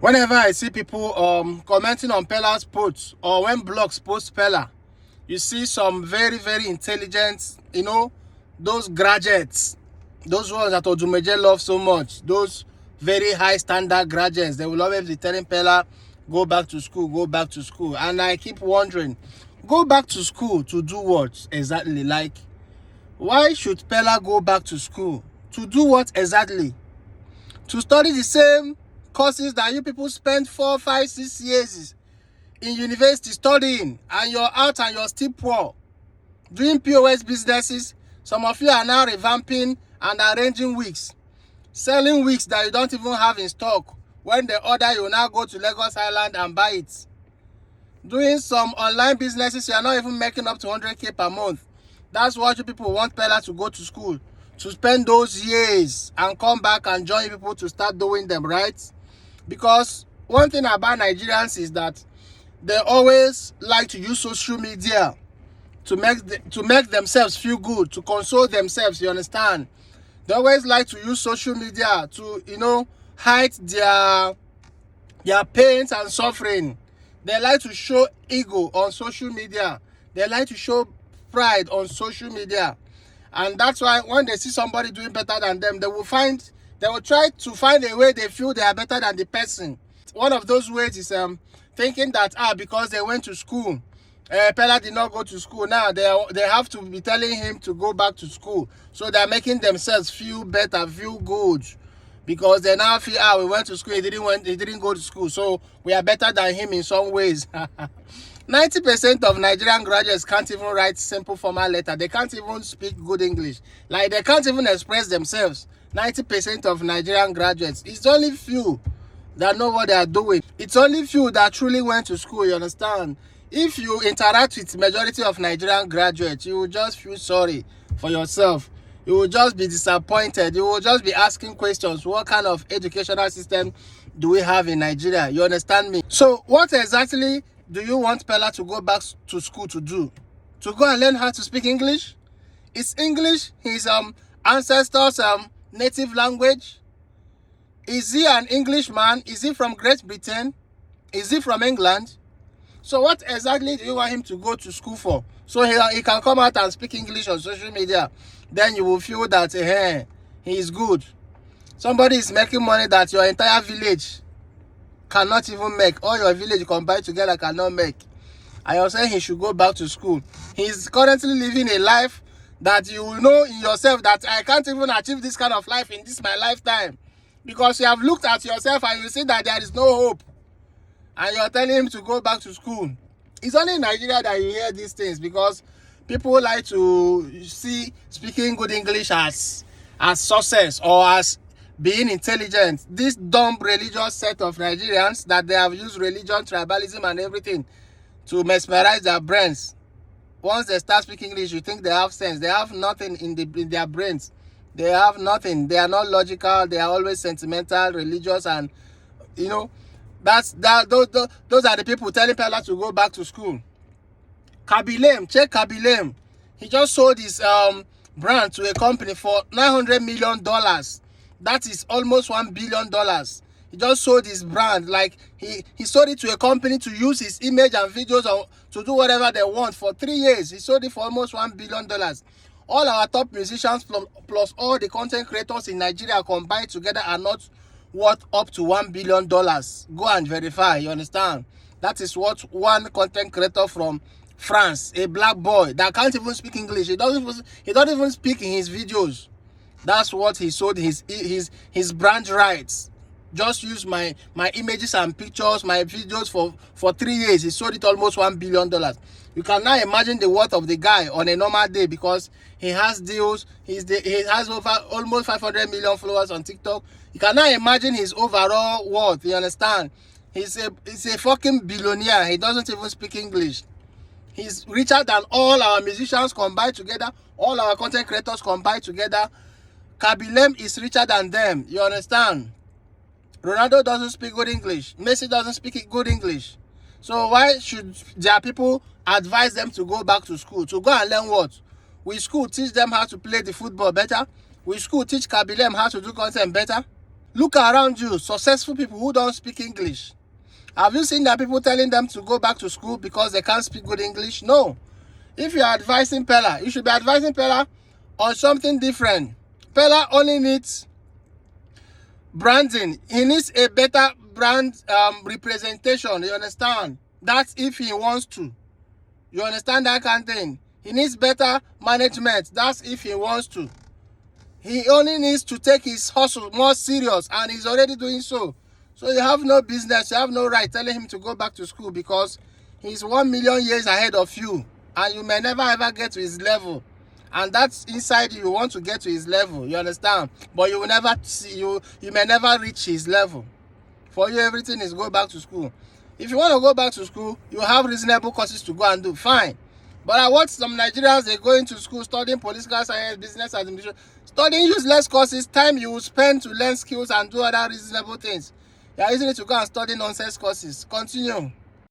Whenever I see people commenting on Peller's posts, or when blogs post Peller, you see some very, very intelligent, those graduates, those ones that Odumeje love so much, those very high standard graduates. They will always be telling Peller, go back to school, go back to school. And I keep wondering, go back to school to do what exactly? Like, why should Peller go back to school? To do what exactly? To study the same courses that you people spend 4, 5, 6 years in university studying, and you're out and you're still poor, doing POS businesses. Some of you are now revamping and arranging wigs, selling wigs that you don't even have in stock. When they order, you now go to Lagos Island and buy it. Doing some online businesses, you are not even making up to 100k per month. That's what you people want Peller to go to school, to spend those years and come back and join people to start doing them, right? Because one thing about Nigerians is that they always like to use social media to make themselves feel good, to console themselves, you understand? They always like to use social media to, hide their pains and suffering. They like to show ego on social media. They like to show pride on social media. And that's why when they see somebody doing better than them, they will try to find a way they feel they are better than the person. One of those ways is thinking that because they went to school, Peller did not go to school. Now they have to be telling him to go back to school. So they're making themselves feel better, feel good, because they now feel, we went to school, he didn't go to school, so we are better than him in some ways. 90% of Nigerian graduates can't even write simple formal letter. They can't even speak good English. Like, they can't even express themselves. 90% of Nigerian graduates. It's only few that know what they are doing. It's only few that truly went to school, you understand? If you interact with the majority of Nigerian graduates, you will just feel sorry for yourself. You will just be disappointed. You will just be asking questions. What kind of educational system do we have in Nigeria? You understand me? So what exactly do you want Peller to go back to school to do? To go and learn how to speak English? Is English his ancestors' native language? Is he an Englishman? Is he from Great Britain? Is he from England? So what exactly do you want him to go to school for? So he can come out and speak English on social media. Then you will feel that he is good. Somebody is making money that your entire village cannot even make. All your village combined together cannot make. And you're saying he should go back to school. He's currently living a life that you will know in yourself that I can't even achieve this kind of life in my lifetime. Because you have looked at yourself and you see that there is no hope. And you're telling him to go back to school. It's only in Nigeria that you hear these things, because people like to see speaking good English as success or as being intelligent. This dumb religious set of Nigerians that they have used religion, tribalism and everything to mesmerize their brains. Once they start speaking English, you think they have sense. They have nothing in their brains. They have nothing. They are not logical. They are always sentimental, religious, and those are the people telling Peller to go back to school. Kabilem, check Kabilem. He just sold his brand to a company for $900 million. That is almost $1 billion. He just sold his brand. Like, he sold it to a company to use his image and videos to do whatever they want for 3 years. He sold it for almost $1 billion. All our top musicians plus all the content creators in Nigeria combined together are not worth up to $1 billion. Go and verify, you understand? That is what one content creator from France, a black boy that can't even speak English. He doesn't even speak in his videos. That's what he sold his brand rights. Just use my images and pictures, my videos for 3 years. He sold it almost $1 billion. You can now imagine the worth of the guy on a normal day, because he has deals. He has over almost 500 million followers on TikTok. You can now imagine his overall worth. You understand? He's a fucking billionaire. He doesn't even speak English. He's richer than all our musicians combined together, all our content creators combined together. Kabilem is richer than them. You understand? Ronaldo doesn't speak good English. Messi doesn't speak good English. So why should their people advise them to go back to school? To go and learn what? Will school teach them how to play the football better? Will school teach Kabilem how to do content better? Look around you, successful people who don't speak English. Have you seen that people telling them to go back to school because they can't speak good English? No. If you are advising Peller, you should be advising Peller on something different. Peller only needs branding. He needs a better brand representation. You understand? That's if he wants to. You understand that kind of thing? He needs better management. That's if he wants to. He only needs to take his hustle more serious, and he's already doing so. So you have no business, you have no right telling him to go back to school, because he's 1,000,000 years ahead of you, and you may never ever get to his level. And that's inside you want to get to his level, you understand? But you will never see, you may never reach his level. For you, everything is go back to school. If you want to go back to school, you have reasonable courses to go and do, fine. But I watch some Nigerians, they go into school studying political science, business administration, studying useless courses, time you will spend to learn skills and do other reasonable ththings. You are using it to go and study nonsense courses. Continue.